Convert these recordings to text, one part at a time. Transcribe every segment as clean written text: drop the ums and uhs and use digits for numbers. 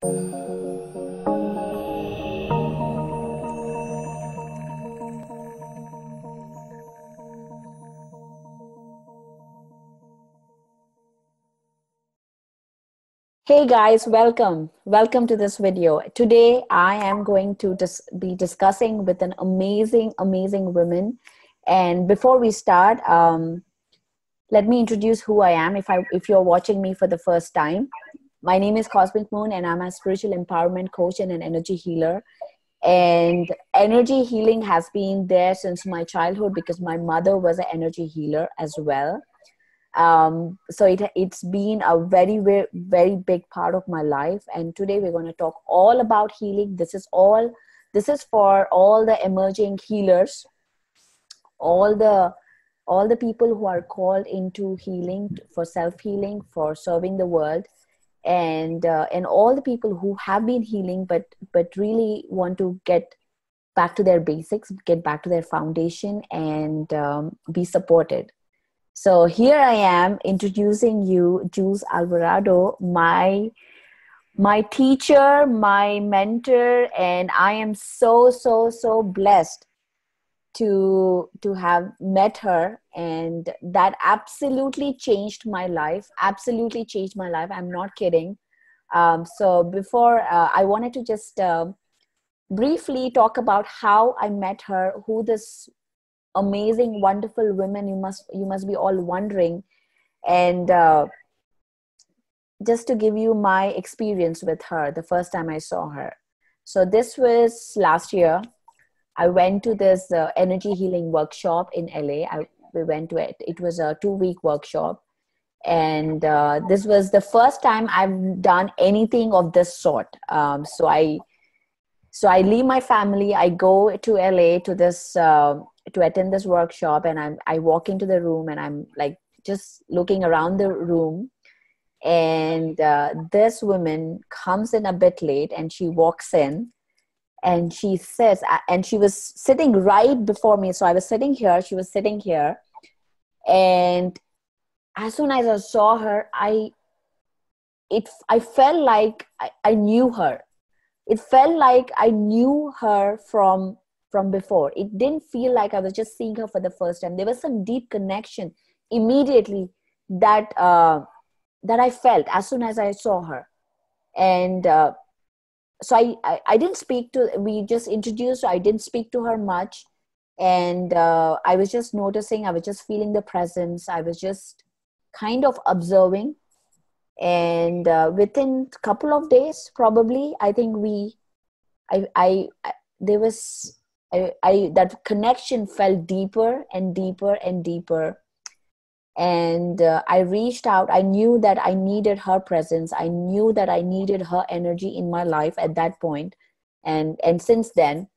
Hey guys, welcome. Welcome to this video. Today I am going to be discussing with an amazing woman. And before we start, let me introduce who I am if you're watching me for the first time. My name is Cosmic Moon and I'm a spiritual empowerment coach and an energy healer. And energy healing has been there since my childhood because my mother was an energy healer as well. So it's been a very big part of my life. And today we're going to talk all about healing. This is for all the emerging healers, all the people who are called into healing, for self-healing, for serving the world, and all the people who have been healing but really want to get back to their basics, get back to their foundation, and be supported. So here I am introducing you, Jules Alvarado, my teacher, my mentor, and I am so blessed to have met her, and that absolutely changed my life. Absolutely changed my life. I'm not kidding. So before I wanted to just briefly talk about how I met her, who this amazing, wonderful women you must be all wondering, and just to give you my experience with her the first time I saw her. So this was last year. I went to this energy healing workshop in LA. We went to it. It was a 2-week workshop, and this was the first time I've done anything of this sort. So I leave my family. I go to LA to this to attend this workshop, and I walk into the room, and I'm like just looking around the room, and this woman comes in a bit late, and she walks in, and she says, and she was sitting right before me. So I was sitting here, she was sitting here, and as soon as I saw her, I felt like I knew her. It felt like I knew her from before. It didn't feel like I was just seeing her for the first time. There was some deep connection immediately that I felt as soon as I saw her. And so I didn't speak to, we just introduced, I didn't speak to her much. And I was just noticing, I was just feeling the presence. I was just kind of observing. And within a couple of days, probably, I think that connection felt deeper and deeper and deeper. And I reached out. I knew that I needed her presence. I knew that I needed her energy in my life at that point. And since then,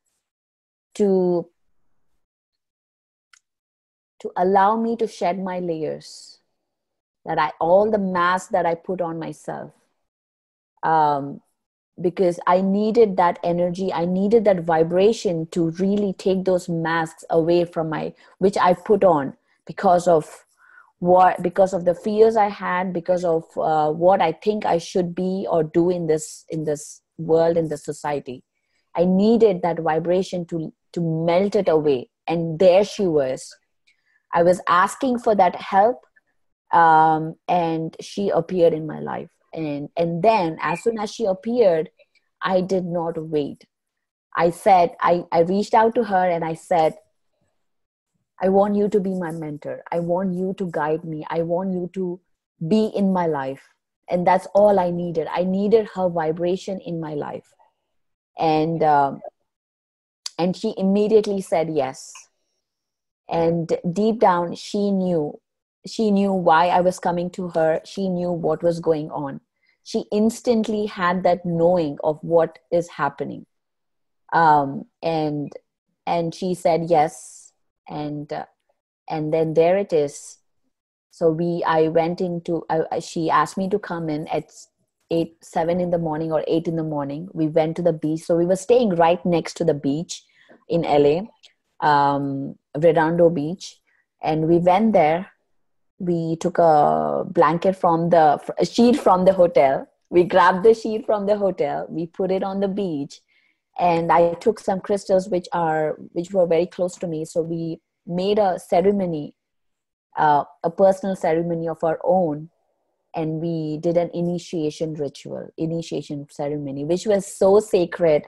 to allow me to shed my layers, all the masks that I put on myself, because I needed that energy. I needed that vibration to really take those masks away from which I put on because of the fears I had, because of what I think I should be or do in this world, in this society. I needed that vibration to melt it away. And there she was. I was asking for that help. And she appeared in my life. And then as soon as she appeared, I did not wait. I said, I reached out to her and I said, I want you to be my mentor. I want you to guide me. I want you to be in my life. And that's all I needed. I needed her vibration in my life. And she immediately said yes. And deep down, she knew why I was coming to her. She knew what was going on. She instantly had that knowing of what is happening. And she said yes. And then there it is. So she asked me to come in at 7 in the morning or 8 in the morning. We went to the beach. So we were staying right next to the beach in LA, Redondo Beach. And we went there. We took a sheet from the hotel, We grabbed the sheet from the hotel, we put it on the beach, and I took some crystals which were very close to me. So we made a ceremony, a personal ceremony of our own, and we did an initiation ceremony, which was so sacred.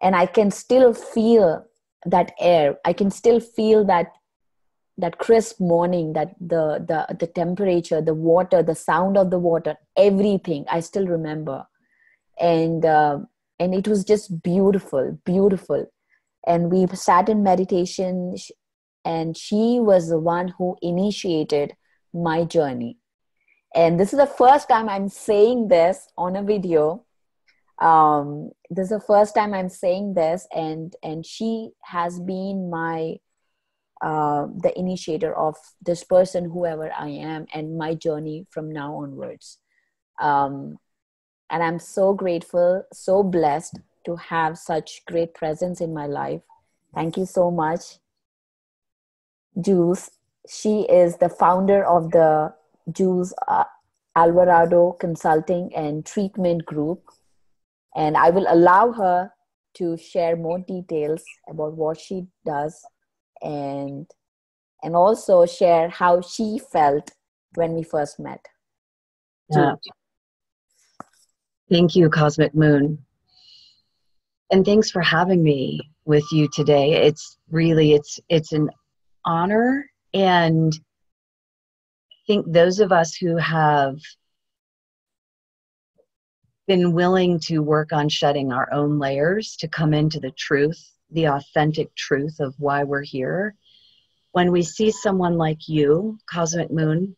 And I can still feel that air. I can still feel that crisp morning, that the temperature, the water, the sound of the water, everything I still remember. And it was just beautiful, beautiful. And we sat in meditation, and she was the one who initiated my journey. And this is the first time I'm saying this on a video. This is the first time I'm saying this, and she has been the initiator of this person, whoever I am, and my journey from now onwards. And I'm so grateful, so blessed to have such great presence in my life. Thank you so much, Jules. She is the founder of the Jules Alvarado Consulting and Treatment Group. And I will allow her to share more details about what she does, and also share how she felt when we first met. Yeah. Thank you, Cosmic Moon. And thanks for having me with you today. It's really, it's an honor. And I think those of us who have been willing to work on shedding our own layers to come into the truth, the authentic truth of why we're here. When we see someone like you, Cosmic Moon,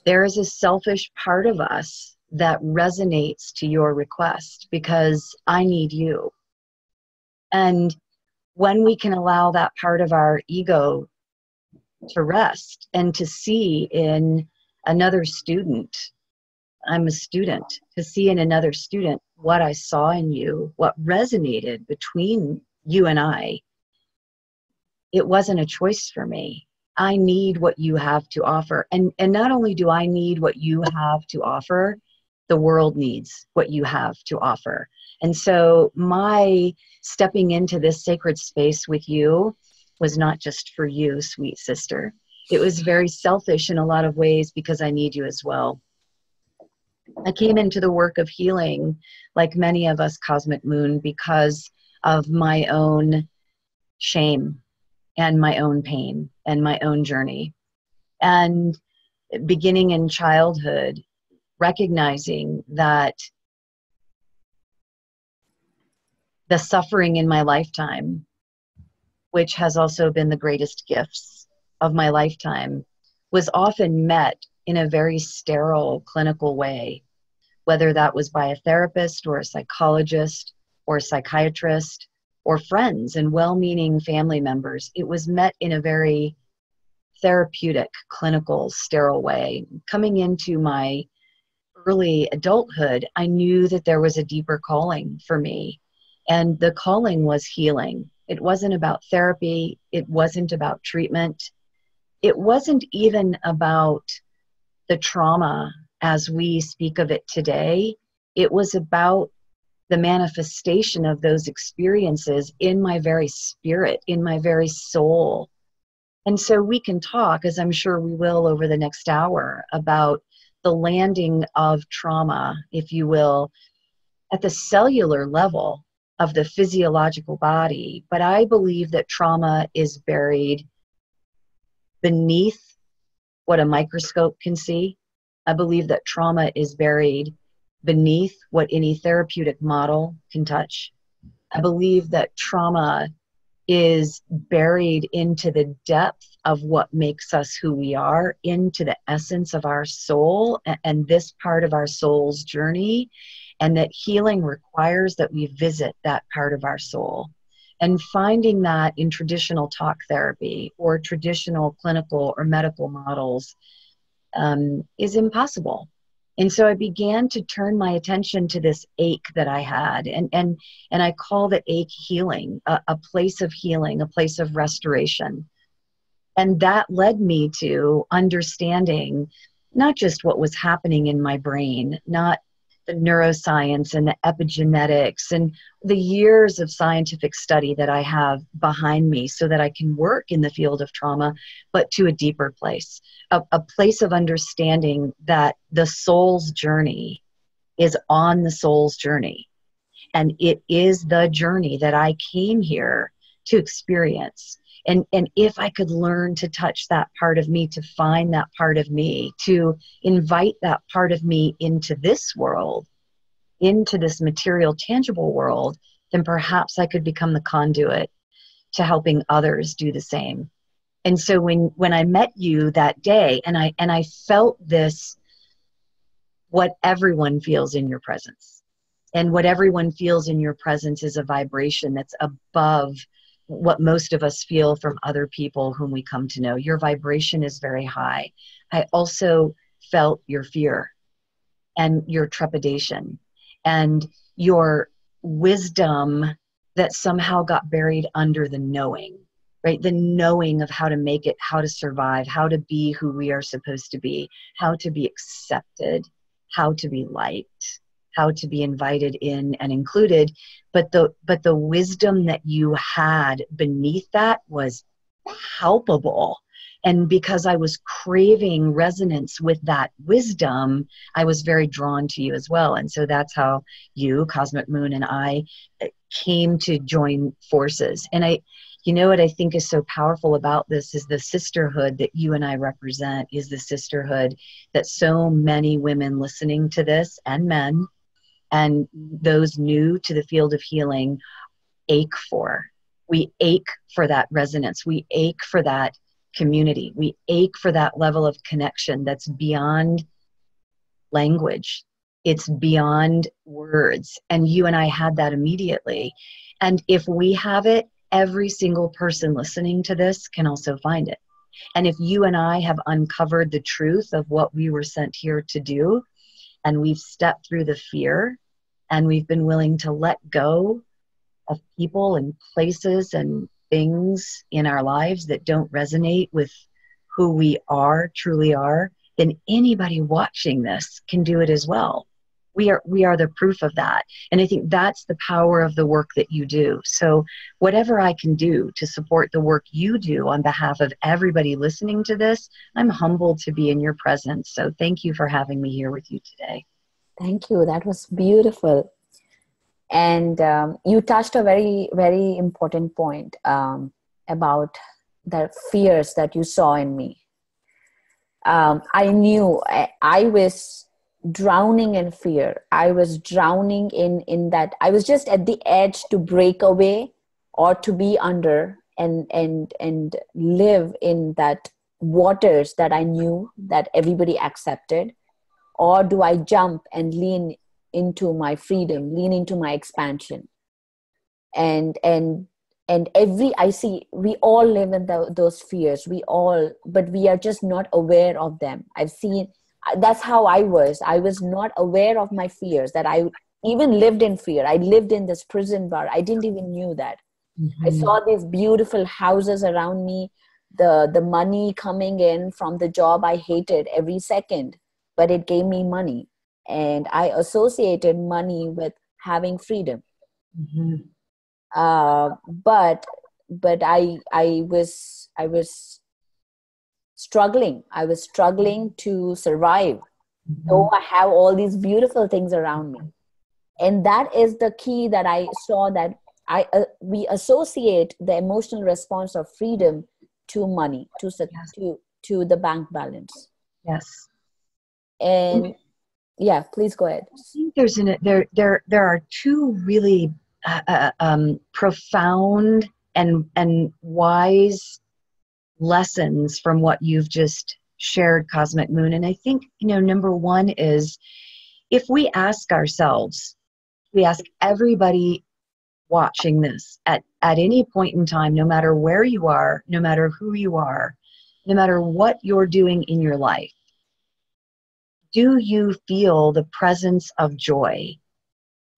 there is a selfish part of us that resonates to your request, because I need you. And when we can allow that part of our ego to rest and to see in another student, I'm a student, to see in another student what I saw in you, what resonated between you and I, it wasn't a choice for me. I need what you have to offer. And not only do I need what you have to offer, the world needs what you have to offer. And so my stepping into this sacred space with you was not just for you, sweet sister. It was very selfish in a lot of ways, because I need you as well. I came into the work of healing, like many of us, Cosmic Moon, because of my own shame and my own pain and my own journey. And beginning in childhood, recognizing that the suffering in my lifetime, which has also been the greatest gifts of my lifetime, was often met in a very sterile clinical way, whether that was by a therapist or a psychologist or a psychiatrist or friends and well-meaning family members. It was met in a very therapeutic, clinical, sterile way. Coming into my early adulthood, I knew that there was a deeper calling for me, and the calling was healing. It wasn't about therapy. It wasn't about treatment. It wasn't even about the trauma as we speak of it today. It was about the manifestation of those experiences in my very spirit, in my very soul. And so we can talk, as I'm sure we will over the next hour, about the landing of trauma, if you will, at the cellular level of the physiological body. But I believe that trauma is buried beneath what a microscope can see. I believe that trauma is buried beneath what any therapeutic model can touch. I believe that trauma is buried into the depth of what makes us who we are, into the essence of our soul and this part of our soul's journey, and that healing requires that we visit that part of our soul. And finding that in traditional talk therapy or traditional clinical or medical models is impossible. And so I began to turn my attention to this ache that I had, and I call the ache healing, a place of healing, a place of restoration. And that led me to understanding not just what was happening in my brain, not the neuroscience and the epigenetics and the years of scientific study that I have behind me so that I can work in the field of trauma, but to a deeper place, a place of understanding that the soul's journey is on the soul's journey. And it is the journey that I came here to experience. And if I could learn to touch that part of me, to find that part of me, to invite that part of me into this world, into this material, tangible world, then perhaps I could become the conduit to helping others do the same. And so when I met you that day, and I felt this, what everyone feels in your presence. And what everyone feels in your presence is a vibration that's above what most of us feel from other people whom we come to know. Your vibration is very high. I also felt your fear and your trepidation and your wisdom that somehow got buried under the knowing, right? The knowing of how to make it, how to survive, how to be who we are supposed to be, how to be accepted, how to be liked, how to be invited in and included. But the wisdom that you had beneath that was palpable. And because I was craving resonance with that wisdom, I was very drawn to you as well. And so that's how you, Cosmic Moon, and I came to join forces. And you know what I think is so powerful about this is the sisterhood that you and I represent is the sisterhood that so many women listening to this, and men, and those new to the field of healing ache for. We ache for that resonance. We ache for that community. We ache for that level of connection that's beyond language. It's beyond words. And you and I had that immediately. And if we have it, every single person listening to this can also find it. And if you and I have uncovered the truth of what we were sent here to do, and we've stepped through the fear, and we've been willing to let go of people and places and things in our lives that don't resonate with who we are, truly are, then anybody watching this can do it as well. We are the proof of that. And I think that's the power of the work that you do. So whatever I can do to support the work you do on behalf of everybody listening to this, I'm humbled to be in your presence. So thank you for having me here with you today. Thank you. That was beautiful. And you touched a very, very important point about the fears that you saw in me. I knew I was drowning in fear. I was drowning in that. I was just at the edge to break away or to be under and live in that waters that I knew that everybody accepted. Or do I jump and lean into my freedom, lean into my expansion? And I see we all live in those fears. But we are just not aware of them. That's how I was. I was not aware of my fears, that I even lived in fear. I lived in this prison bar. I didn't even knew that. Mm-hmm. I saw these beautiful houses around me, the money coming in from the job I hated every second, but it gave me money. And I associated money with having freedom. Mm-hmm. But I was struggling. I was struggling to survive. Mm-hmm. Though I have all these beautiful things around me. And that is the key that I saw, that we associate the emotional response of freedom to money, to the bank balance. Yes. And yeah, please go ahead. I think there are two really profound and wise lessons from what you've just shared, Cosmic Moon. And I think, number one is, if we ask ourselves, we ask everybody watching this at any point in time, no matter where you are, no matter who you are, no matter what you're doing in your life, do you feel the presence of joy?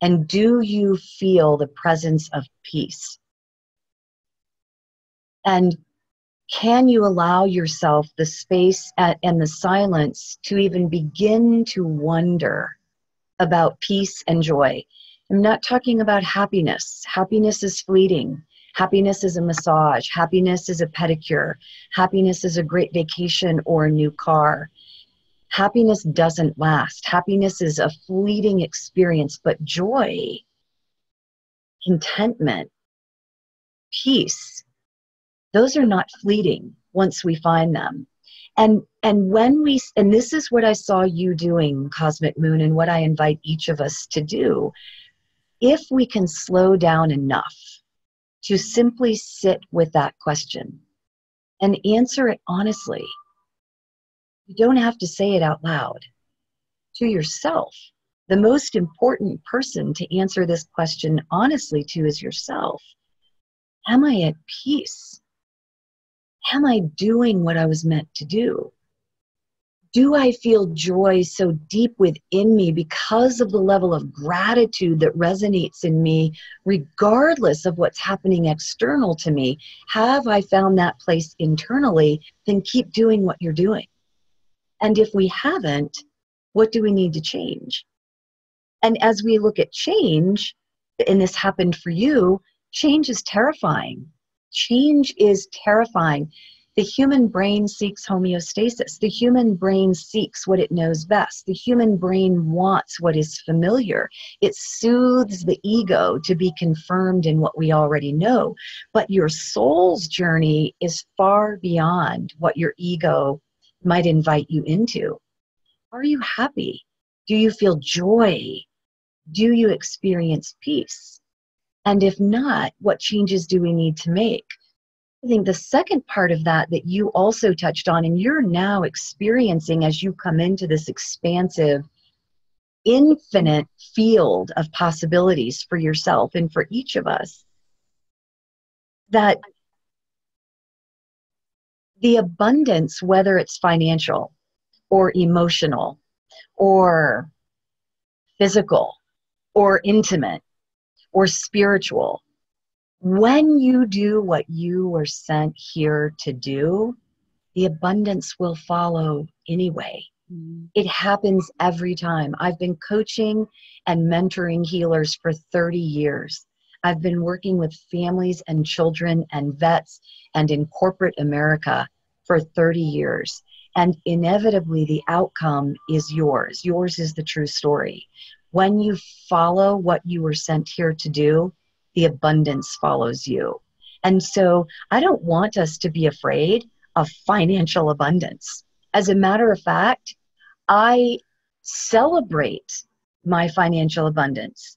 And do you feel the presence of peace? And Can you allow yourself the space and the silence to even begin to wonder about peace and joy? I'm not talking about happiness. Happiness is fleeting. Happiness is a massage. Happiness is a pedicure. Happiness is a great vacation or a new car. Happiness doesn't last. Happiness is a fleeting experience, but joy, contentment, peace, those are not fleeting once we find them. And this is what I saw you doing, Cosmic Moon, and what I invite each of us to do. If we can slow down enough to simply sit with that question and answer it honestly, you don't have to say it out loud to yourself. The most important person to answer this question honestly to is yourself. Am I at peace? Am I doing what I was meant to do? Do I feel joy so deep within me because of the level of gratitude that resonates in me, regardless of what's happening external to me? Have I found that place internally? Then keep doing what you're doing. And if we haven't, what do we need to change? And as we look at change, and this happened for you, change is terrifying. Change is terrifying. The human brain seeks homeostasis. The human brain seeks what it knows best. The human brain wants what is familiar. It soothes the ego to be confirmed in what we already know. But your soul's journey is far beyond what your ego might invite you into. Are you happy? Do you feel joy? Do you experience peace? And if not, what changes do we need to make? I think the second part of that you also touched on, and you're now experiencing as you come into this expansive, infinite field of possibilities for yourself and for each of us, that the abundance, whether it's financial or emotional or physical or intimate or spiritual, when you do what you were sent here to do, the abundance will follow anyway. Mm. It happens every time. I've been coaching and mentoring healers for 30 years. I've been working with families and children and vets and in corporate America for 30 years. And inevitably, the outcome is yours. Yours is the true story. When you follow what you were sent here to do, the abundance follows you. And so I don't want us to be afraid of financial abundance. As a matter of fact, I celebrate my financial abundance,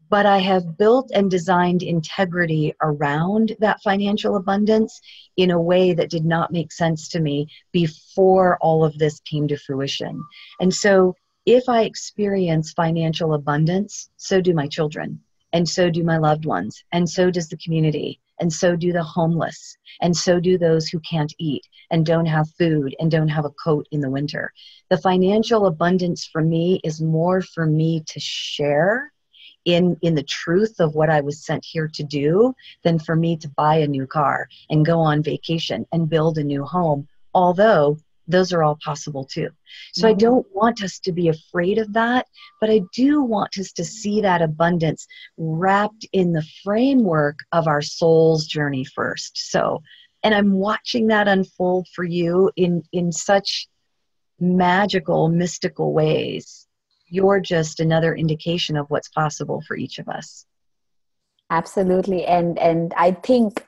but I have built and designed integrity around that financial abundance in a way that did not make sense to me before all of this came to fruition. And so if I experience financial abundance, so do my children. And so do my loved ones, and so does the community, and so do the homeless, and so do those who can't eat and don't have food and don't have a coat in the winter. The financial abundance for me is more for me to share in the truth of what I was sent here to do than for me to buy a new car and go on vacation and build a new home, although those are all possible too. So I don't want us to be afraid of that, but I do want us to see that abundance wrapped in the framework of our soul's journey first. So, and I'm watching that unfold for you in such magical, mystical ways. You're just another indication of what's possible for each of us. Absolutely. And I think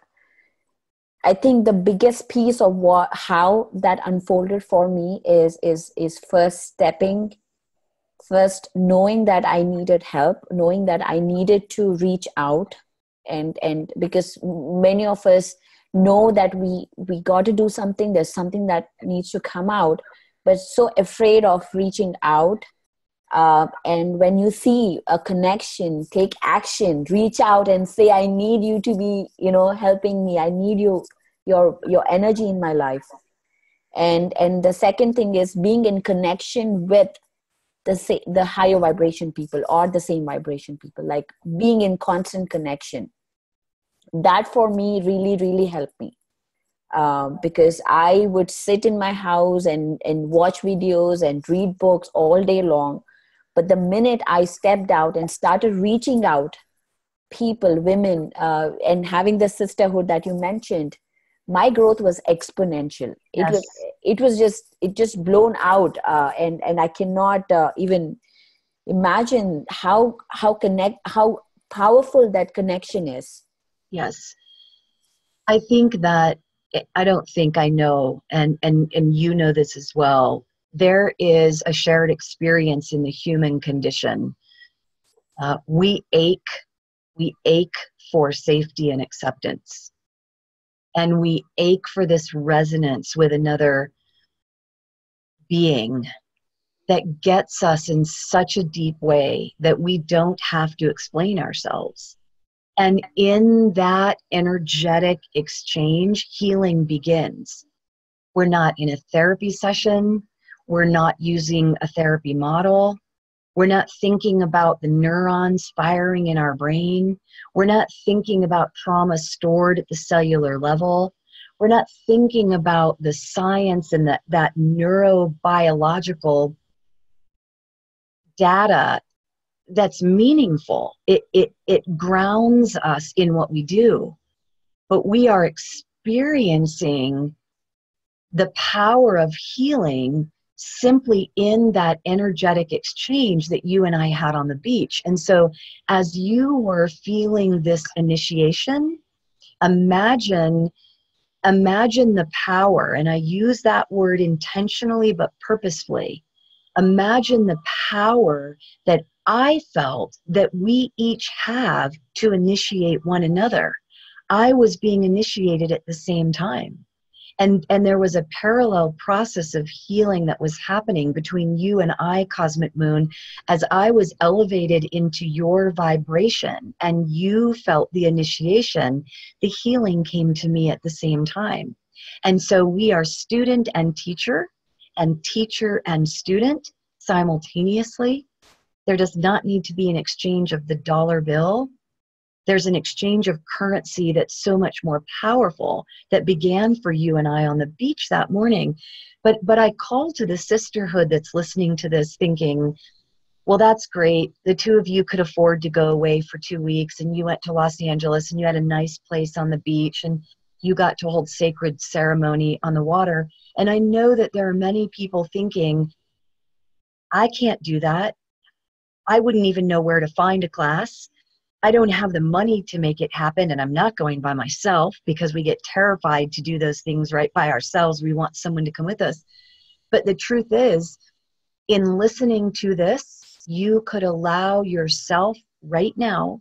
the biggest piece of how that unfolded for me is first knowing that I needed help, knowing that I needed to reach out, and because many of us know that we got to do something, there's something that needs to come out, but so afraid of reaching out. And when you see a connection, take action, reach out and say, I need you to be, helping me. I need your energy in my life. And the second thing is being in connection with the higher vibration people or the same vibration people, like being in constant connection. That for me really, really helped me. because I would sit in my house and watch videos and read books all day long. But the minute I stepped out and started reaching out, people, women, and having the sisterhood that you mentioned, my growth was exponential. Yes. It just blown out, and I cannot even imagine how powerful that connection is. Yes. I think that, I don't think I know, and you know this as well, there is a shared experience in the human condition. We ache for safety and acceptance. And we ache for this resonance with another being that gets us in such a deep way that we don't have to explain ourselves. And in that energetic exchange, healing begins. We're not in a therapy session. We're not using a therapy model. We're not thinking about the neurons firing in our brain. We're not thinking about trauma stored at the cellular level. We're not thinking about the science and that neurobiological data that's meaningful. It grounds us in what we do. But we are experiencing the power of healing simply in that energetic exchange that you and I had on the beach. And so as you were feeling this initiation, imagine the power, and I use that word intentionally but purposefully. Imagine the power that I felt that we each have to initiate one another. I was being initiated at the same time. And there was a parallel process of healing that was happening between you and I, Cosmic Moon, as I was elevated into your vibration and you felt the initiation, the healing came to me at the same time. And so we are student and teacher and student simultaneously. There does not need to be an exchange of the dollar bill. There's an exchange of currency that's so much more powerful that began for you and I on the beach that morning. But I call to the sisterhood that's listening to this thinking, well, that's great. The two of you could afford to go away for 2 weeks and you went to Los Angeles and you had a nice place on the beach and you got to hold sacred ceremony on the water. And I know that there are many people thinking, I can't do that. I wouldn't even know where to find a class. I don't have the money to make it happen, and I'm not going by myself because we get terrified to do those things right by ourselves. We want someone to come with us. But the truth is, in listening to this, you could allow yourself right now,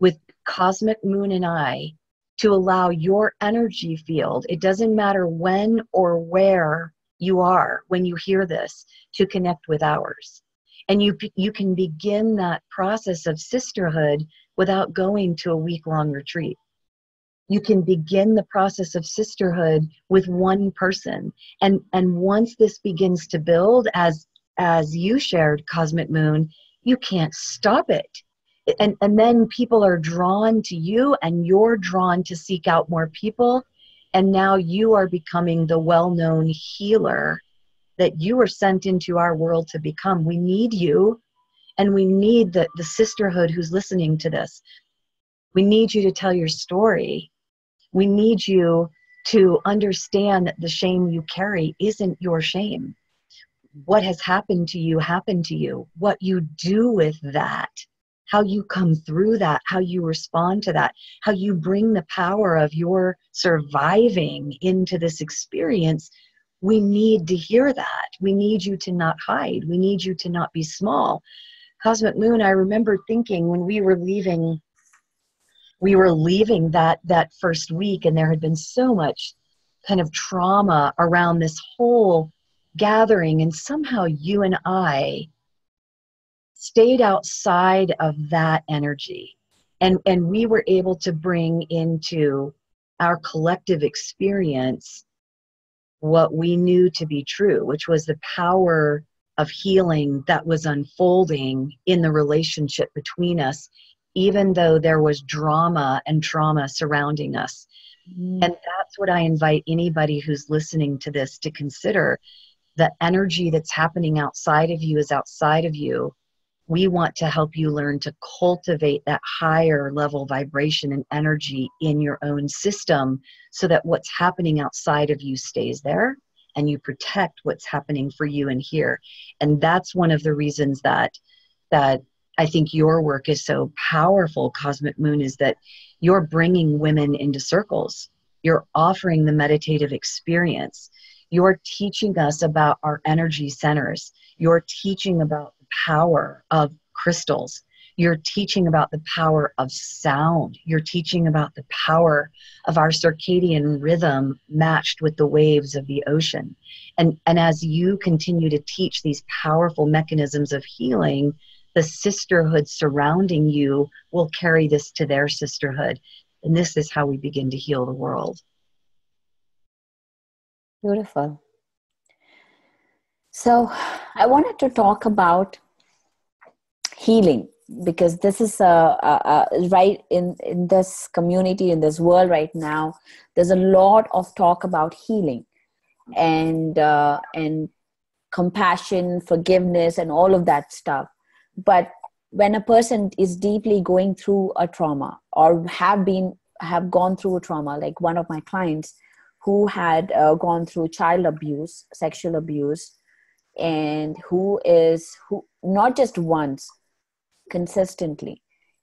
with Cosmic Moon and I, to allow your energy field, it doesn't matter when or where you are when you hear this, to connect with ours. And you can begin that process of sisterhood without going to a week-long retreat. You can begin the process of sisterhood with one person. And once this begins to build, as you shared, Cosmic Moon, you can't stop it. And then people are drawn to you and you're drawn to seek out more people. And now you are becoming the well-known healer that you were sent into our world to become. We need you, and we need the sisterhood who's listening to this. We need you to tell your story. We need you to understand that the shame you carry isn't your shame. What has happened to you happened to you. What you do with that, how you come through that, how you respond to that, how you bring the power of your surviving into this experience. We need to hear that. We need you to not hide. We need you to not be small. Cosmic Moon, I remember thinking when we were leaving that first week, and there had been so much kind of trauma around this whole gathering, and somehow you and I stayed outside of that energy. And we were able to bring into our collective experience what we knew to be true, which was the power of healing that was unfolding in the relationship between us, even though there was drama and trauma surrounding us. And that's what I invite anybody who's listening to this to consider. The energy that's happening outside of you is outside of you. We want to help you learn to cultivate that higher level vibration and energy in your own system so that what's happening outside of you stays there and you protect what's happening for you in here. And that's one of the reasons that I think your work is so powerful, Cosmic Moon, is that you're bringing women into circles. You're offering the meditative experience. You're teaching us about our energy centers. You're teaching about the power of crystals. You're teaching about the power of sound. You're teaching about the power of our circadian rhythm matched with the waves of the ocean. And as you continue to teach these powerful mechanisms of healing, the sisterhood surrounding you will carry this to their sisterhood. And this is how we begin to heal the world. Beautiful. So I wanted to talk about healing, because this is right in this community, in this world right now, there's a lot of talk about healing and compassion, forgiveness, and all of that stuff. But when a person is deeply going through a trauma, or have gone through a trauma, like one of my clients who had gone through child abuse, sexual abuse, and who not just once, consistently.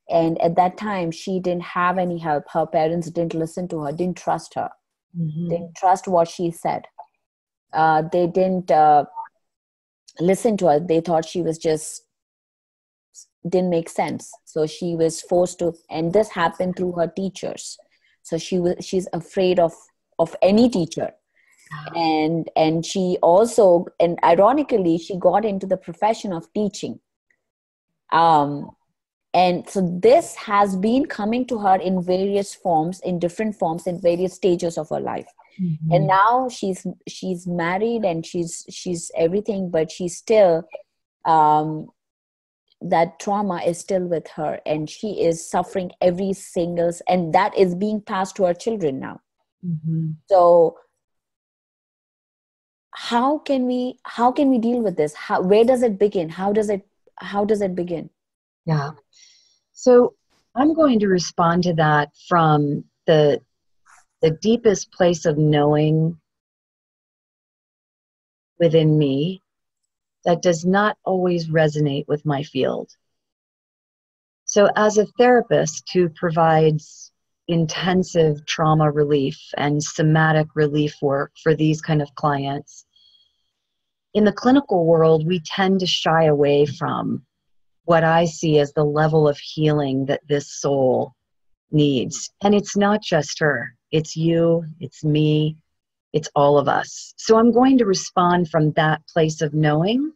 And at that time, she didn't have any help. Her parents didn't listen to her, didn't trust her, didn't trust what she said. They didn't listen to her. They thought she was just didn't make sense. So she was forced to, and this happened through her teachers. So she's afraid of any teacher. And she also, and ironically, she got into the profession of teaching. And so this has been coming to her in various forms, in different forms, in various stages of her life. Mm-hmm. And now she's married and she's everything, but she's still, that trauma is still with her, and she is suffering and that is being passed to her children now. Mm-hmm. So how can we deal with this? Where does it begin? How does it begin? Yeah. So I'm going to respond to that from the deepest place of knowing within me that does not always resonate with my field. So as a therapist who provides intensive trauma relief and somatic relief work for these kind of clients, in the clinical world, we tend to shy away from what I see as the level of healing that this soul needs. And it's not just her. It's you, it's me, it's all of us. So I'm going to respond from that place of knowing,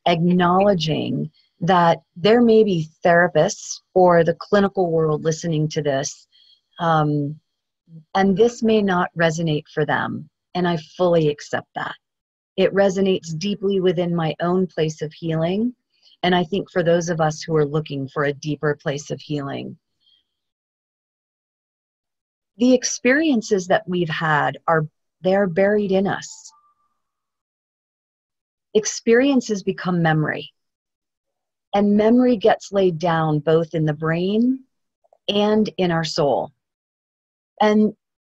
acknowledging that there may be therapists or the clinical world listening to this, and this may not resonate for them. And I fully accept that. It resonates deeply within my own place of healing. And I think for those of us who are looking for a deeper place of healing, the experiences that we've had they're buried in us. Experiences become memory. And memory gets laid down both in the brain and in our soul. And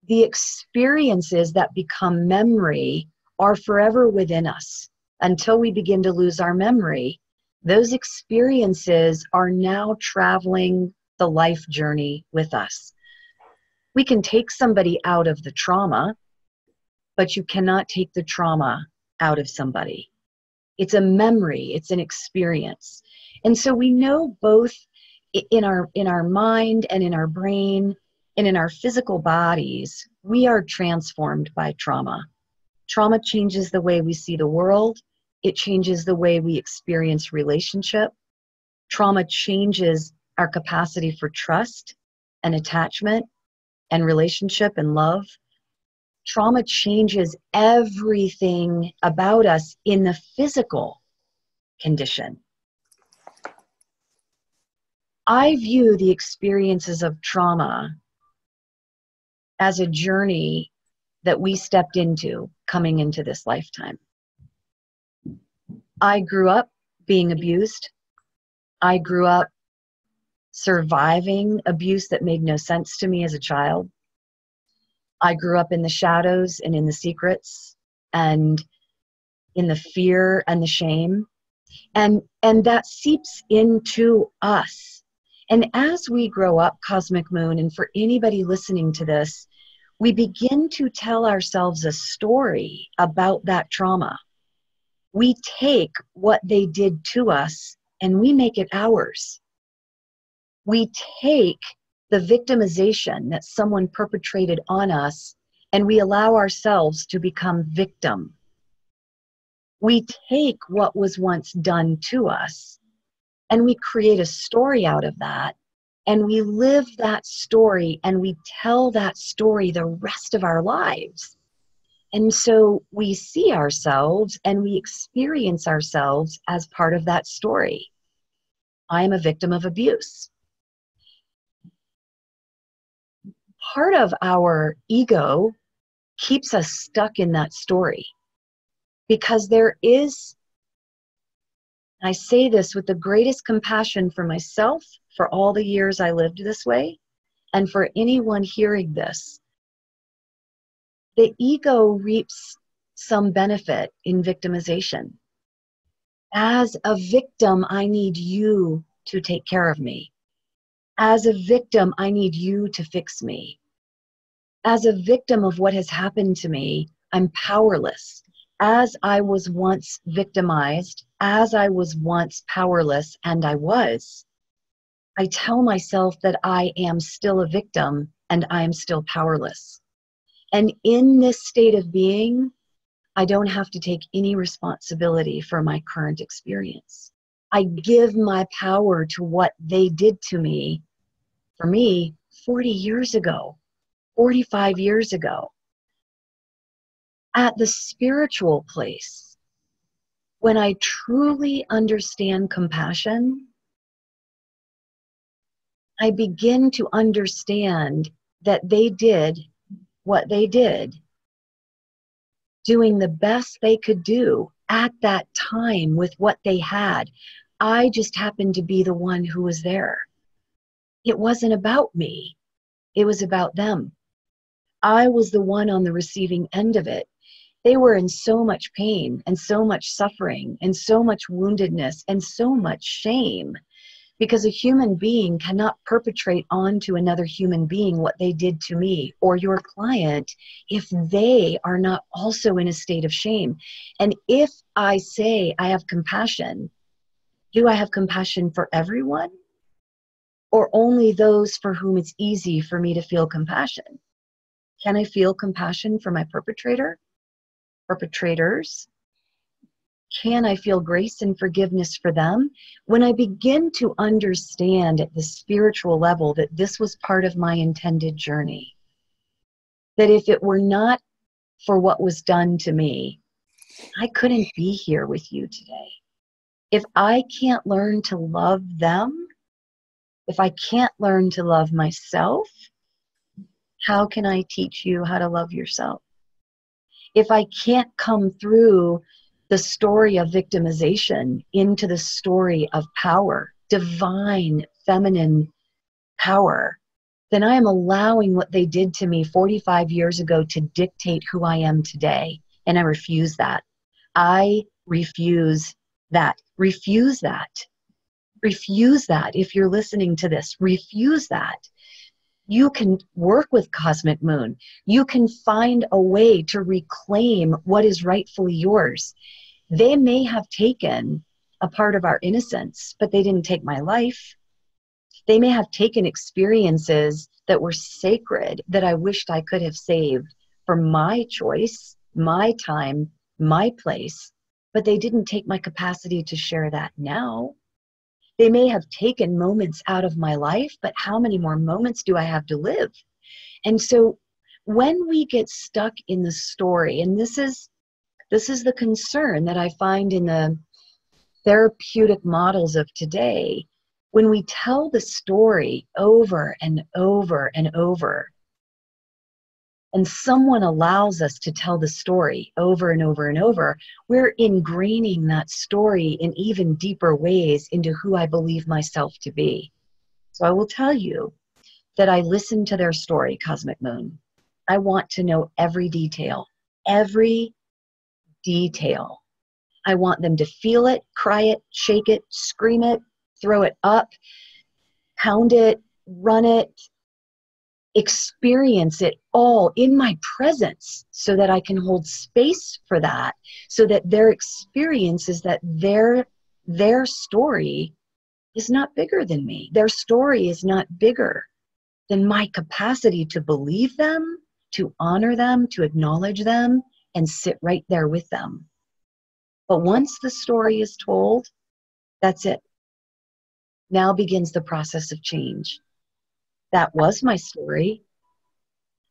the experiences that become memory are forever within us. Until we begin to lose our memory, those experiences are now traveling the life journey with us. We can take somebody out of the trauma, but you cannot take the trauma out of somebody. It's a memory, it's an experience. And so we know both in our mind and in our brain and in our physical bodies, we are transformed by trauma. Trauma changes the way we see the world. It changes the way we experience relationship. Trauma changes our capacity for trust and attachment and relationship and love. Trauma changes everything about us in the physical condition. I view the experiences of trauma as a journey that we stepped into coming into this lifetime. I grew up being abused. I grew up surviving abuse that made no sense to me as a child. I grew up in the shadows and in the secrets and in the fear and the shame. And that seeps into us. And as we grow up, Cosmic Moon, and for anybody listening to this, we begin to tell ourselves a story about that trauma. We take what they did to us and we make it ours. We take the victimization that someone perpetrated on us and we allow ourselves to become victim. We take what was once done to us and we create a story out of that, and we live that story and we tell that story the rest of our lives. And so we see ourselves and we experience ourselves as part of that story. I am a victim of abuse. Part of our ego keeps us stuck in that story because there is, I say this with the greatest compassion for myself, for all the years I lived this way, and for anyone hearing this. The ego reaps some benefit in victimization. As a victim, I need you to take care of me. As a victim, I need you to fix me. As a victim of what has happened to me, I'm powerless. As I was once victimized, as I was once powerless, and I tell myself that I am still a victim and I am still powerless. And in this state of being, I don't have to take any responsibility for my current experience. I give my power to what they did to me, for me, 40 years ago, 45 years ago. At the spiritual place, when I truly understand compassion, I begin to understand that they did what they did, doing the best they could do at that time with what they had. I just happened to be the one who was there. It wasn't about me. It was about them. I was the one on the receiving end of it. They were in so much pain and so much suffering and so much woundedness and so much shame, because a human being cannot perpetrate onto another human being what they did to me or your client if they are not also in a state of shame. And if I say I have compassion, do I have compassion for everyone or only those for whom it's easy for me to feel compassion? Can I feel compassion for my perpetrators? Can I feel grace and forgiveness for them? When I begin to understand at the spiritual level that this was part of my intended journey, that if it were not for what was done to me, I couldn't be here with you today. If I can't learn to love them, if I can't learn to love myself, how can I teach you how to love yourself? If I can't come through the story of victimization into the story of power, divine feminine power, then I am allowing what they did to me 45 years ago to dictate who I am today. And I refuse that. I refuse that. Refuse that. Refuse that. If you're listening to this, refuse that. You can work with Cosmic Moon. You can find a way to reclaim what is rightfully yours. They may have taken a part of our innocence, but they didn't take my life. They may have taken experiences that were sacred that I wished I could have saved for my choice, my time, my place, but they didn't take my capacity to share that now. They may have taken moments out of my life, but how many more moments do I have to live? And so when we get stuck in the story, and this is the concern that I find in the therapeutic models of today, when we tell the story over and over and over, and someone allows us to tell the story over and over and over, we're ingraining that story in even deeper ways into who I believe myself to be. So I will tell you that I listen to their story, Cosmic Moon. I want to know every detail, every detail. I want them to feel it, cry it, shake it, scream it, throw it up, pound it, run it, experience it all in my presence so that I can hold space for that, so that their experience is that their story is not bigger than me. Their story is not bigger than my capacity to believe them, to honor them, to acknowledge them, and sit right there with them. But once the story is told, that's it. Now begins the process of change. That was my story.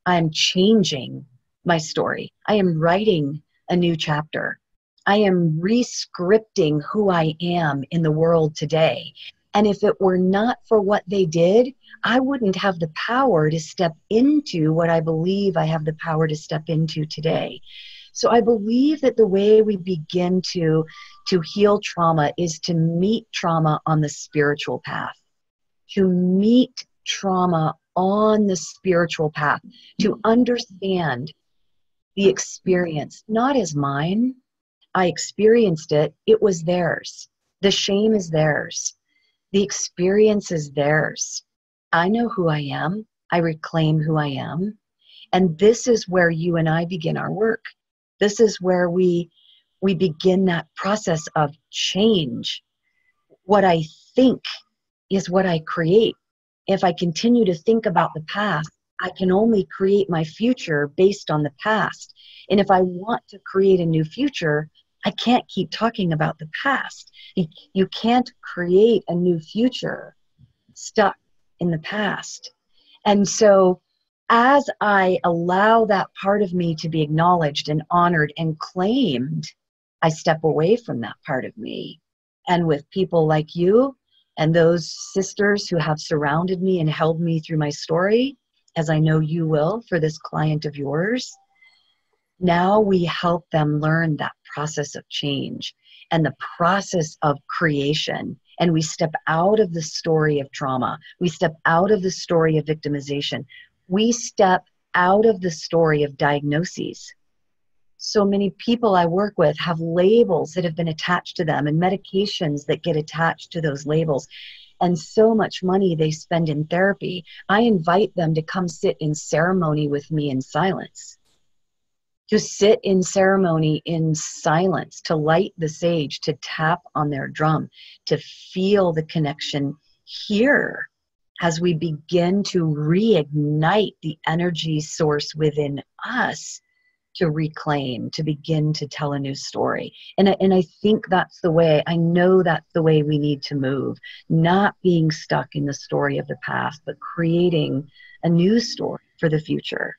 I am changing my story. I am writing a new chapter. I am re-scripting who I am in the world today. And if it were not for what they did, I wouldn't have the power to step into what I believe I have the power to step into today. So I believe that the way we begin to heal trauma is to meet trauma on the spiritual path, to meet trauma on the spiritual path, to understand the experience, not as mine. I experienced it. It was theirs. The shame is theirs. The experience is theirs. I know who I am. I reclaim who I am. And this is where you and I begin our work. This is where we begin that process of change. What I think is what I create. If I continue to think about the past, I can only create my future based on the past. And if I want to create a new future, I can't keep talking about the past. You can't create a new future stuck in the past. And so as I allow that part of me to be acknowledged and honored and claimed, I step away from that part of me. And with people like you and those sisters who have surrounded me and held me through my story, as I know you will for this client of yours, now we help them learn that process of change and the process of creation. And we step out of the story of trauma. We step out of the story of victimization. We step out of the story of diagnoses. So many people I work with have labels that have been attached to them and medications that get attached to those labels. And so much money they spend in therapy. I invite them to come sit in ceremony with me in silence. To sit in ceremony in silence, to light the sage, to tap on their drum, to feel the connection here as we begin to reignite the energy source within us to reclaim, to begin to tell a new story. And I think that's the way, I know that's the way we need to move, not being stuck in the story of the past, but creating a new story for the future.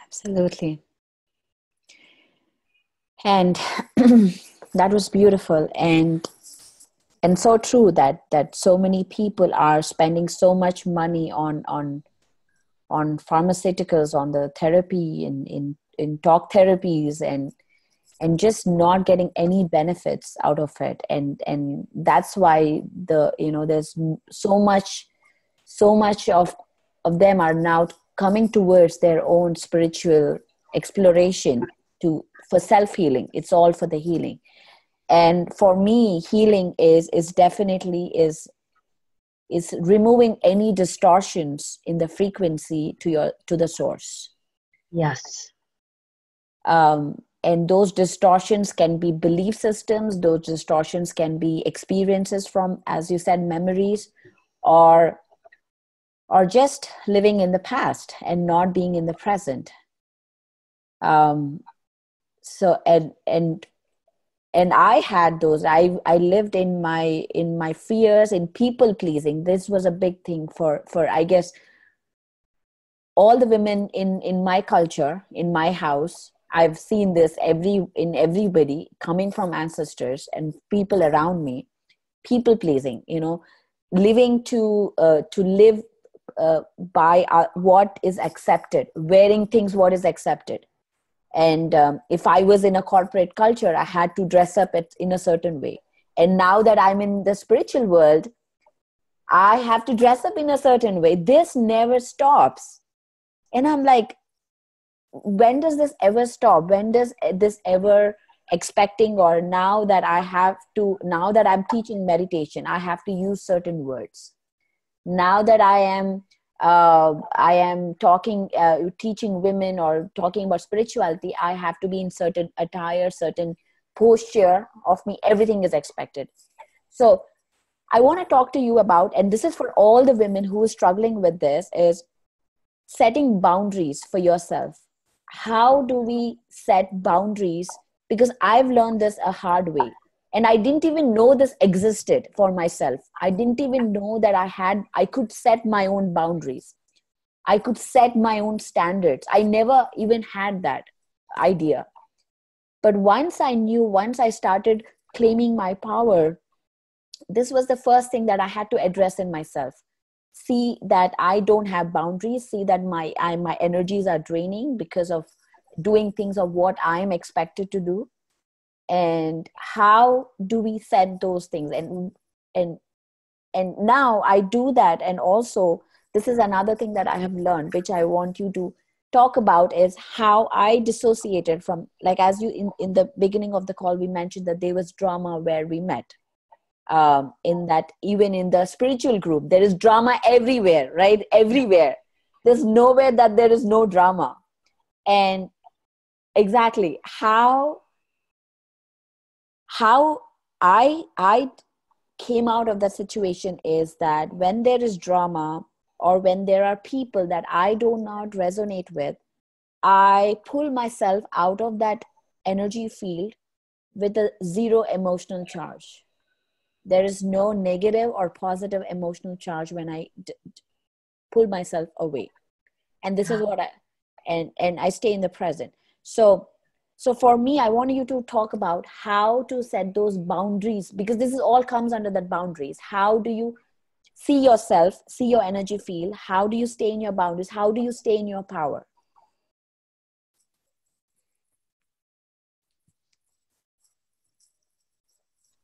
Absolutely. And that was beautiful and so true that so many people are spending so much money on pharmaceuticals, on the therapy, in talk therapies, and just not getting any benefits out of it. And that's why there's so much of them are now coming towards their own spiritual exploration for self-healing. It's all for the healing. And for me, healing is definitely removing any distortions in the frequency to the source. Yes. And those distortions can be belief systems. Those distortions can be experiences from, as you said, memories, or just living in the past and not being in the present. So and I had those. I lived in my fears, in people pleasing. This was a big thing for I guess all the women in my culture, in my house. I've seen this in everybody coming from ancestors and people around me. People pleasing, living to live by what is accepted, wearing things what is accepted. And if I was in a corporate culture, I had to dress up in a certain way. And now that I'm in the spiritual world, I have to dress up in a certain way. This never stops. And I'm like, when does this ever stop? When does this ever expecting, or now that I'm teaching meditation, I have to use certain words. Now that I am talking, teaching women or talking about spirituality, I have to be in certain attire, certain posture of me. Everything is expected. So I want to talk to you about, and this is for all the women who are struggling with this, is setting boundaries for yourself. How do we set boundaries? Because I've learned this a hard way. And I didn't even know this existed for myself. I didn't even know that I could set my own boundaries. I could set my own standards. I never even had that idea. But once I started claiming my power, this was the first thing that I had to address in myself. See that I don't have boundaries. See that my energies are draining because of doing things of what I'm expected to do. And how do we set those things? And now I do that. And also, this is another thing that I have learned, which I want you to talk about, is how I dissociated from, like, as you in the beginning of the call, we mentioned that there was drama where we met. In that, even in the spiritual group, there is drama everywhere, right? Everywhere. There's nowhere that there is no drama. And exactly how I came out of that situation is that when there is drama, or when there are people that I do not resonate with, I pull myself out of that energy field with a zero emotional charge. There is no negative or positive emotional charge when I pull myself away. And this is what and I stay in the present. So for me, I want you to talk about how to set those boundaries, because this is all comes under that boundaries. How do you see yourself, see your energy field? How do you stay in your boundaries? How do you stay in your power?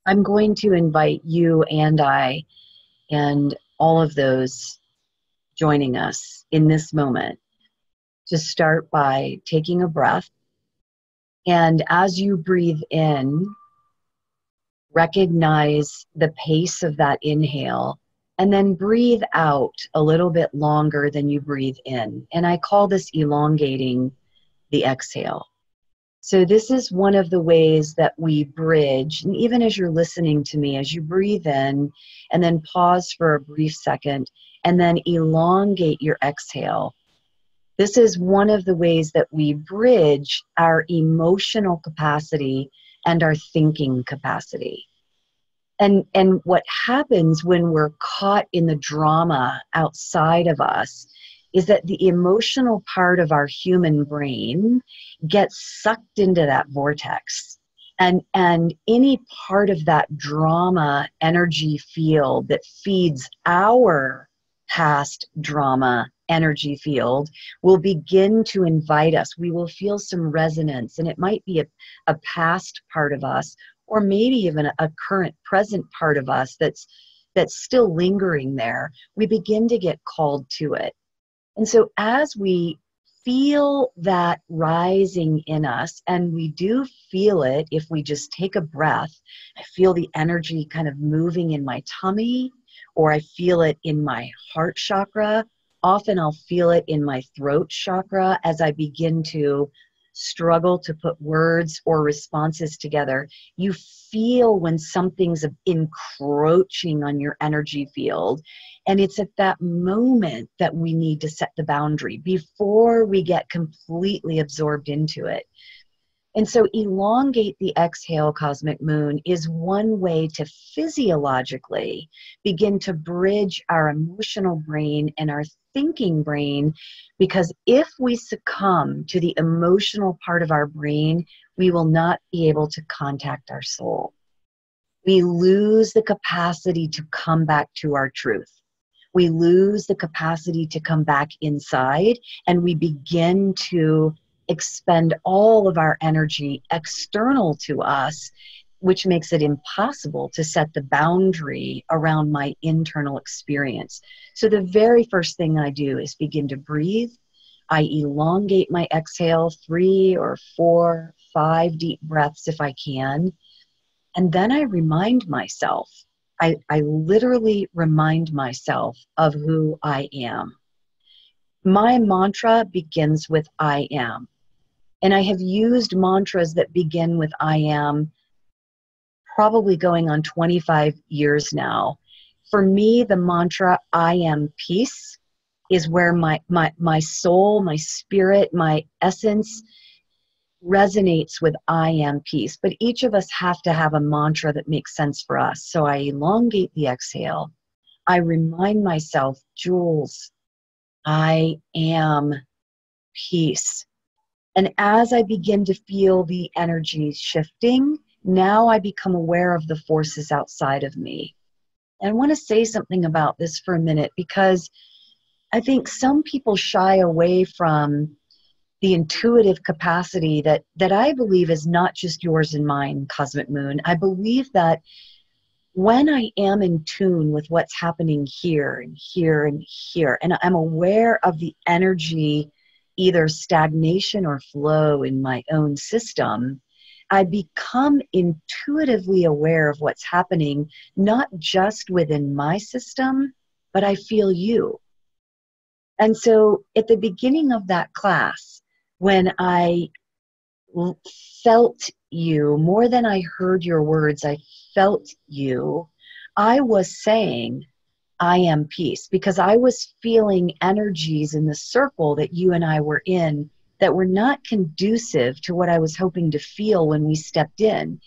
I'm going to invite you and I and all of those joining us in this moment to start by taking a breath. And as you breathe in, recognize the pace of that inhale, and then breathe out a little bit longer than you breathe in. And I call this elongating the exhale. So this is one of the ways that we bridge, and even as you're listening to me, as you breathe in and then pause for a brief second and then elongate your exhale. This is one of the ways that we bridge our emotional capacity and our thinking capacity. And what happens when we're caught in the drama outside of us is that the emotional part of our human brain gets sucked into that vortex. And any part of that drama energy field that feeds our past drama energy field will begin to invite us. We will feel some resonance, and it might be a past part of us, or maybe even a current present part of us that's still lingering there. We begin to get called to it. And so as we feel that rising in us, and we do feel it if we just take a breath, I feel the energy kind of moving in my tummy, or I feel it in my heart chakra. Often I'll feel it in my throat chakra as I begin to struggle to put words or responses together. You feel when something's encroaching on your energy field. And it's at that moment that we need to set the boundary before we get completely absorbed into it. And so elongate the exhale, Cosmic Moon, is one way to physiologically begin to bridge our emotional brain and our thinking brain, because if we succumb to the emotional part of our brain, we will not be able to contact our soul. we lose the capacity to come back to our truth. We lose the capacity to come back inside, and we begin to expend all of our energy external to us, which makes it impossible to set the boundary around my internal experience. So the very first thing I do is begin to breathe. I elongate my exhale, 3 or 4, 5 deep breaths if I can. And then I remind myself, I literally remind myself of who I am. My mantra begins with I am. And I have used mantras that begin with I am probably going on 25 years now. For me, the mantra I am peace is where my soul, my spirit, my essence resonates with I am peace. But each of us have to have a mantra that makes sense for us. So I elongate the exhale. I remind myself, Jules, I am peace. And as I begin to feel the energy shifting, now I become aware of the forces outside of me. And I want to say something about this for a minute, because I think some people shy away from the intuitive capacity that I believe is not just yours and mine, Cosmic Moon. I believe that when I am in tune with what's happening here and here and here, and I'm aware of the energy, either stagnation or flow in my own system, I become intuitively aware of what's happening, not just within my system, but I feel you. And so at the beginning of that class, when I felt you, more than I heard your words, I felt you, I was saying, I am peace, because I was feeling energies in the circle that you and I were in that were not conducive to what I was hoping to feel when we stepped in.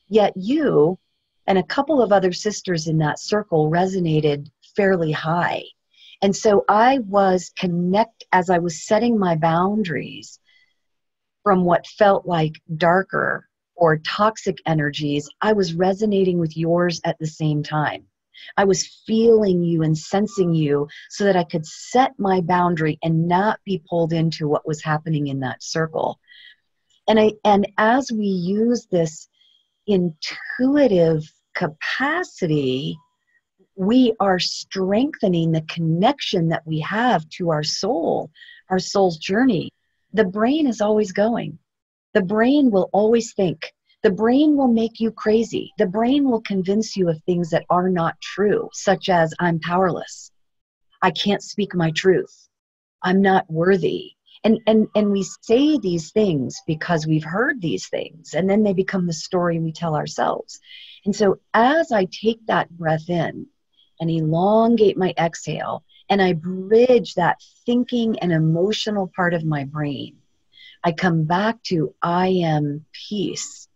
Yet you and a couple of other sisters in that circle resonated fairly high. And so I was as I was setting my boundaries from what felt like darker or toxic energies, I was resonating with yours at the same time. I was feeling you and sensing you so that I could set my boundary and not be pulled into what was happening in that circle. And as we use this intuitive capacity, we are strengthening the connection that we have to our soul's journey. The brain is always going. The brain will always think. The brain will make you crazy. The brain will convince you of things that are not true, such as I'm powerless. I can't speak my truth. I'm not worthy. And we say these things because we've heard these things, and then they become the story we tell ourselves. And so as I take that breath in and elongate my exhale, and I bridge that thinking and emotional part of my brain, I come back to I am peace.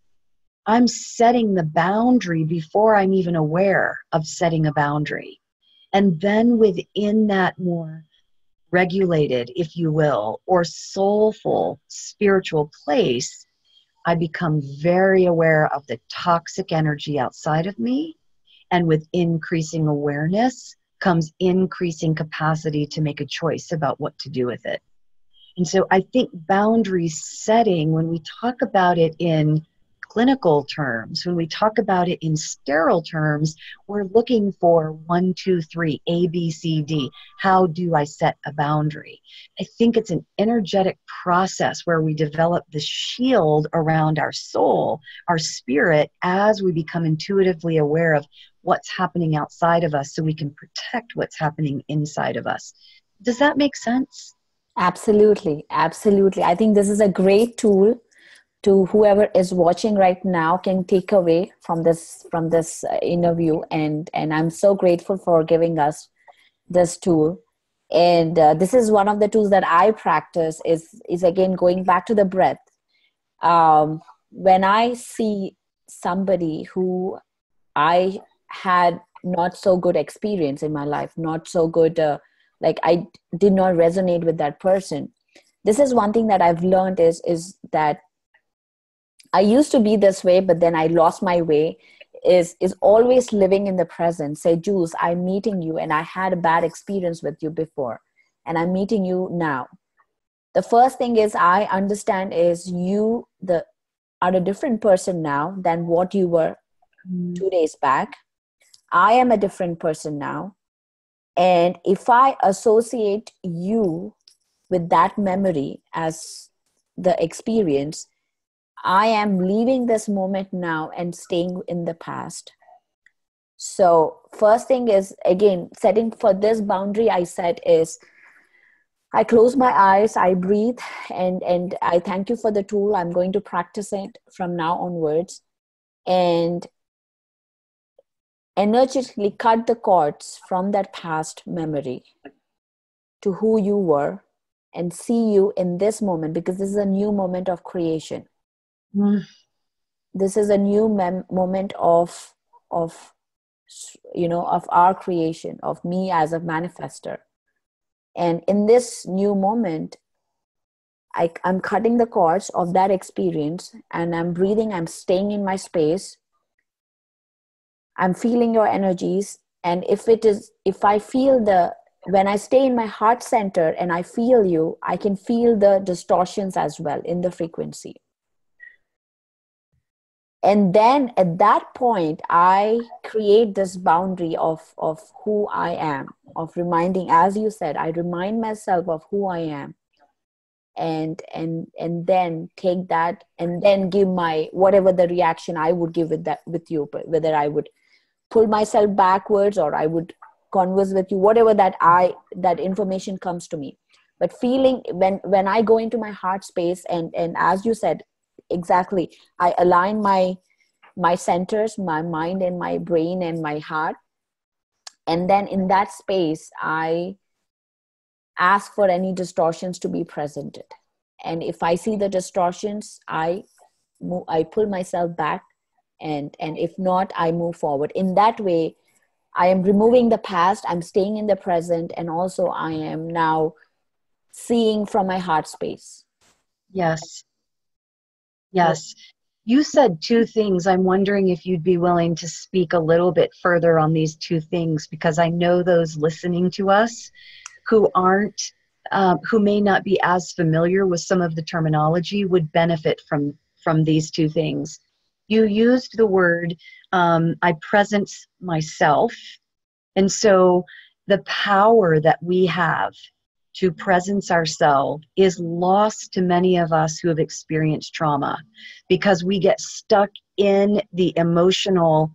I'm setting the boundary before I'm even aware of setting a boundary. And then within that more regulated, if you will, or soulful spiritual place, I become very aware of the toxic energy outside of me. And with increasing awareness comes increasing capacity to make a choice about what to do with it. And so I think boundary setting, when we talk about it in clinical terms, when we talk about it in sterile terms, we're looking for 1, 2, 3, A, B, C, D. How do I set a boundary? I think it's an energetic process where we develop the shield around our soul, our spirit, as we become intuitively aware of what's happening outside of us so we can protect what's happening inside of us. Does that make sense? Absolutely. Absolutely. I think this is a great tool to whoever is watching right now can take away from this interview, and I'm so grateful for giving us this tool. And this is one of the tools that I practice is again going back to the breath. When I see somebody who I had not so good experience in my life, not so good, like I did not resonate with that person. This is one thing that I've learned is that I used to be this way, but then I lost my way. is always living in the present. Say, Jules, I'm meeting you and I had a bad experience with you before and I'm meeting you now. The first thing is I understand is you are a different person now than what you were 2 days back. I am a different person now. And if I associate you with that memory as the experience, I am leaving this moment now and staying in the past. So first thing is, again, setting for this boundary I set is I close my eyes, I breathe, and I thank you for the tool. I'm going to practice it from now onwards. And energetically cut the cords from that past memory to who you were and see you in this moment, because this is a new moment of creation. This is a new moment of our creation, of me as a manifester. And in this new moment, I'm cutting the cords of that experience and I'm breathing, I'm staying in my space. I'm feeling your energies. And when I stay in my heart center and I feel you, I can feel the distortions as well in the frequency. And then at that point, I create this boundary of who I am, of reminding, as you said, I remind myself of who I am. And then take that and then give my, whatever the reaction I would give with you, but whether I would pull myself backwards or I would converse with you, whatever that information comes to me. But feeling when I go into my heart space and as you said, exactly, I align my centers, my mind and my brain and my heart. And then in that space, I ask for any distortions to be presented. And if I see the distortions, I pull myself back. And if not, I move forward. In that way, I am removing the past, I'm staying in the present, and also I am now seeing from my heart space. Yes. Yes. You said two things. I'm wondering if you'd be willing to speak a little bit further on these two things, because I know those listening to us who may not be as familiar with some of the terminology would benefit from these two things. You used the word, I presence myself. And so the power that we have to presence ourselves is lost to many of us who have experienced trauma, because we get stuck in the emotional,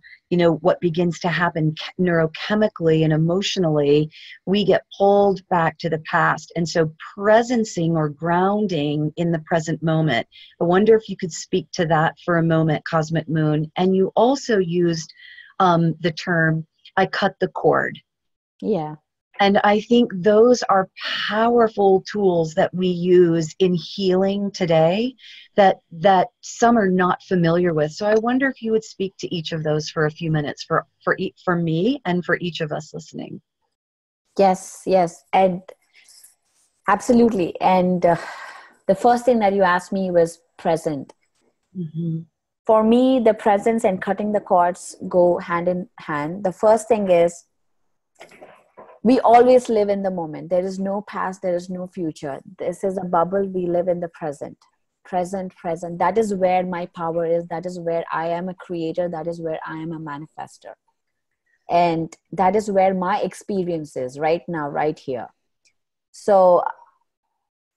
what begins to happen neurochemically and emotionally, we get pulled back to the past. And so presencing or grounding in the present moment. I wonder if you could speak to that for a moment, Cosmic Moon. And you also used the term, I cut the cord. Yeah. And I think those are powerful tools that we use in healing today that some are not familiar with. So I wonder if you would speak to each of those for a few minutes for me and for each of us listening. Yes, and absolutely. And the first thing that you asked me was present. Mm-hmm. For me, the presence and cutting the cords go hand in hand. The first thing is, we always live in the moment. There is no past, there is no future. This is a bubble. We live in the present. Present. That is where my power is. That is where I am a creator. That is where I am a manifester. And that is where my experience is right now, right here. So,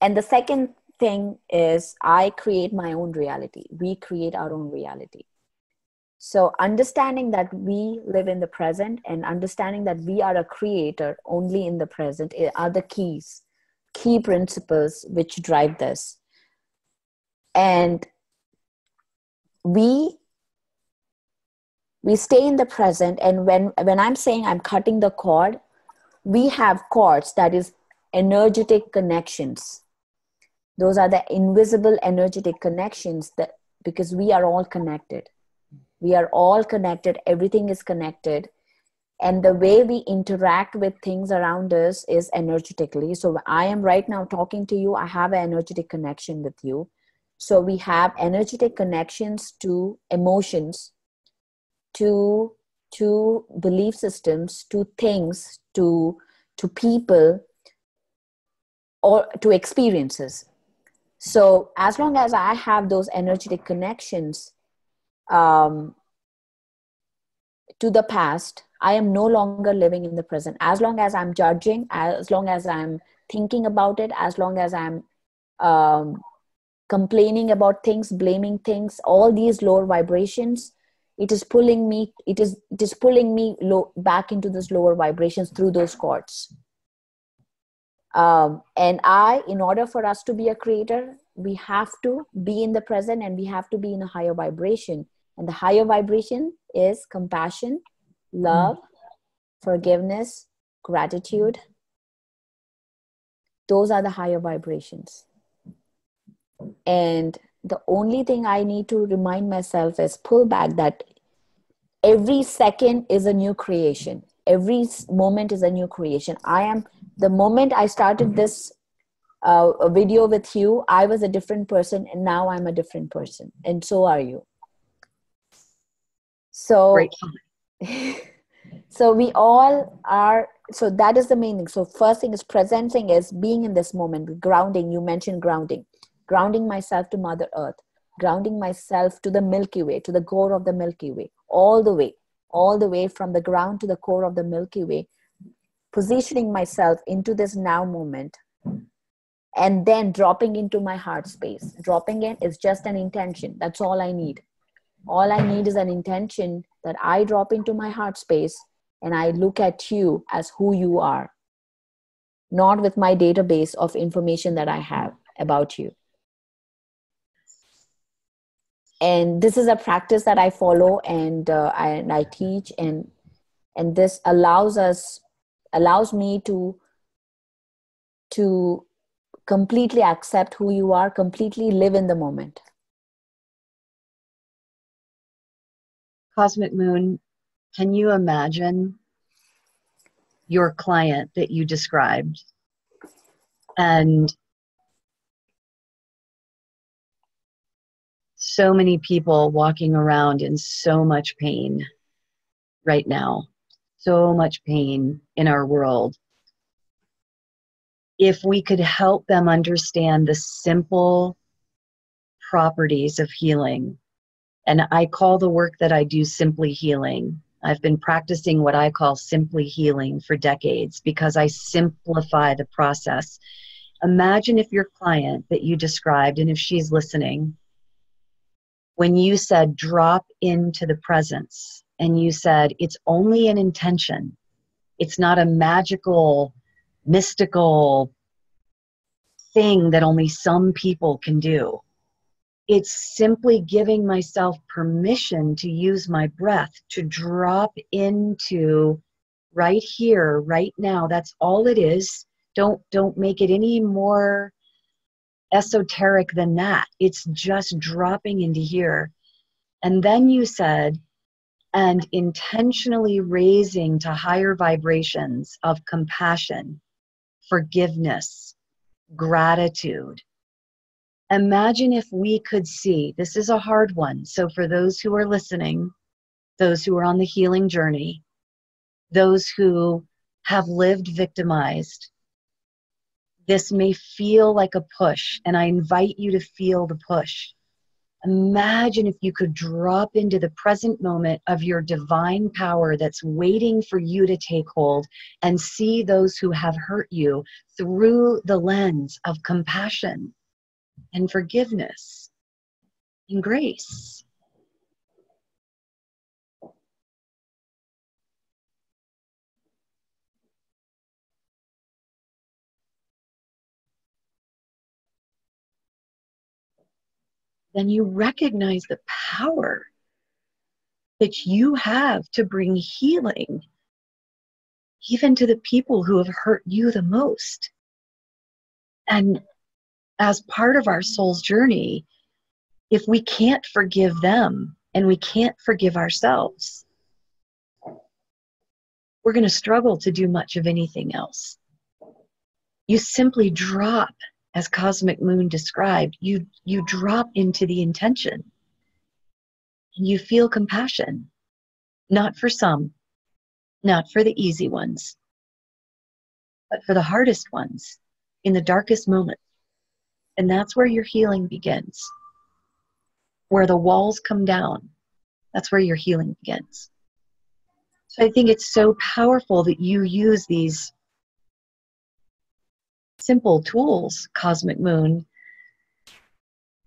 and the second thing is, I create my own reality. We create our own reality. So understanding that we live in the present and understanding that we are a creator only in the present are the key principles which drive this. And we stay in the present. And when I'm saying I'm cutting the cord, we have cords, that is energetic connections. Those are the invisible energetic connections because we are all connected. We are all connected. Everything is connected. And the way we interact with things around us is energetically. So I am right now talking to you. I have an energetic connection with you. So we have energetic connections to emotions. to belief systems, to things, to people, or to experiences. So as long as I have those energetic connections to the past, I am no longer living in the present. As long as I'm judging, as long as I'm thinking about it, as long as I'm complaining about things, blaming things, all these lower vibrations, it is pulling me, it is pulling me back into those lower vibrations through those cords. And in order for us to be a creator, we have to be in the present, and we have to be in a higher vibration. And the higher vibration is compassion, love, forgiveness, gratitude. Those are the higher vibrations. And the only thing I need to remind myself is pull back, that every second is a new creation. Every moment is a new creation. The moment I started this video with you, I was a different person, and now I'm a different person. And so are you. So, so we all are. So that is the main thing. So first thing is presenting, is being in this moment. Grounding, you mentioned grounding. Grounding myself to Mother Earth. Grounding myself to the Milky Way, to the core of the Milky Way. All the way from the ground to the core of the Milky Way. Positioning myself into this now moment. And then dropping into my heart space. Dropping in is just an intention. That's all I need. All I need is an intention that I drop into my heart space, and I look at you as who you are, not with my database of information that I have about you. And this is a practice that I follow, and I teach, and this allows me to completely accept who you are, completely live in the moment. Cosmic Moon, can you imagine your client that you described, and so many people walking around in so much pain right now, so much pain in our world? If we could help them understand the simple properties of healing, and I call the work that I do simply healing. I've been practicing what I call simply healing for decades, because I simplify the process. Imagine if your client that you described, and if she's listening, when you said drop into the presence, and you said it's only an intention, it's not a magical, mystical thing that only some people can do. It's simply giving myself permission to use my breath to drop into right here, right now. That's all it is. Don't make it any more esoteric than that. It's just dropping into here. And then you said, and intentionally raising to higher vibrations of compassion, forgiveness, gratitude. Imagine if we could see, this is a hard one. So for those who are listening, those who are on the healing journey, those who have lived victimized, this may feel like a push, and I invite you to feel the push. Imagine if you could drop into the present moment of your divine power that's waiting for you to take hold, and see those who have hurt you through the lens of compassion and forgiveness and grace. Then you recognize the power that you have to bring healing even to the people who have hurt you the most. And as part of our soul's journey, if we can't forgive them and we can't forgive ourselves, we're going to struggle to do much of anything else. You simply drop, as Cosmic Moon described, you drop into the intention, and you feel compassion, Not for some, not for the easy ones, but for the hardest ones in the darkest moment. And that's where your healing begins. Where the walls come down, that's where your healing begins. So I think it's so powerful that you use these simple tools, Cosmic Moon,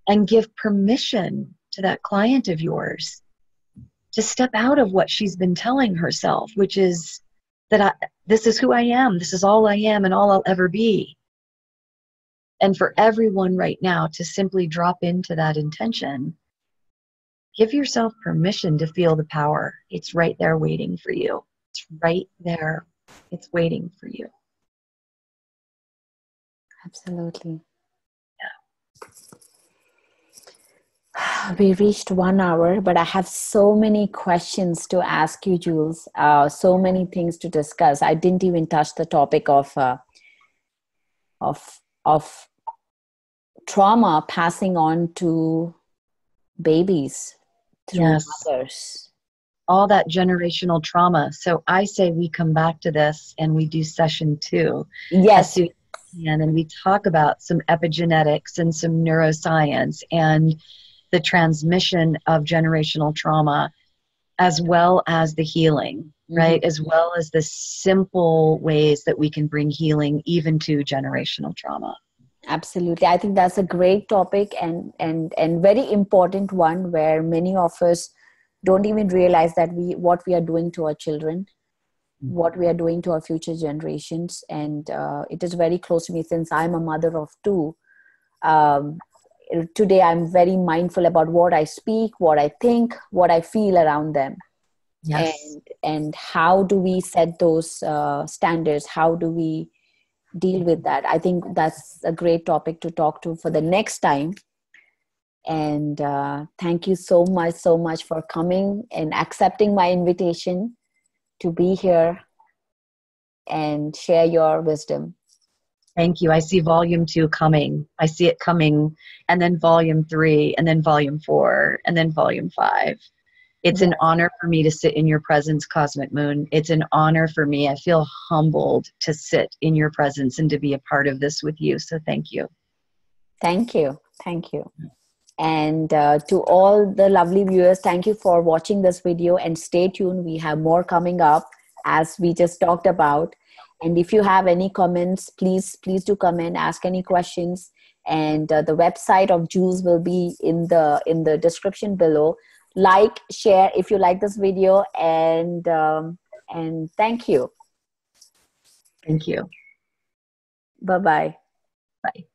and give permission to that client of yours to step out of what she's been telling herself, which is that this is who I am, this is all I am and all I'll ever be. And for everyone right now to simply drop into that intention, give yourself permission to feel the power. It's right there waiting for you. It's right there. It's waiting for you. Absolutely. We reached 1 hour, but I have so many questions to ask you, Jules. So many things to discuss. I didn't even touch the topic of trauma passing on to babies through mothers. All that generational trauma. So I say we come back to this and we do session 2. Yes. And we talk about some epigenetics and some neuroscience and the transmission of generational trauma, as well as the healing, right? As well as the simple ways that we can bring healing even to generational trauma. Absolutely. I think that's a great topic and very important one, where many of us don't even realize that what we are doing to our children, what we are doing to our future generations. And it is very close to me since I'm a mother of 2. Today, I'm very mindful about what I speak, what I think, what I feel around them. Yes. And how do we set those standards? How do we deal with that? I think that's a great topic to talk to for the next time. And thank you so much for coming and accepting my invitation to be here and share your wisdom. Thank you. I see volume 2 coming. I see it coming, and then volume 3, and then volume 4, and then volume 5. It's an honor for me to sit in your presence, Cosmic Moon. It's an honor for me. I feel humbled to sit in your presence and to be a part of this with you. So thank you. Thank you. Thank you. And to all the lovely viewers, thank you for watching this video, and stay tuned. We have more coming up, as we just talked about. And if you have any comments, please do comment, ask any questions. And the website of Jules will be in the description below. Like, share if you like this video, and thank you. Thank you. Bye-bye. Bye.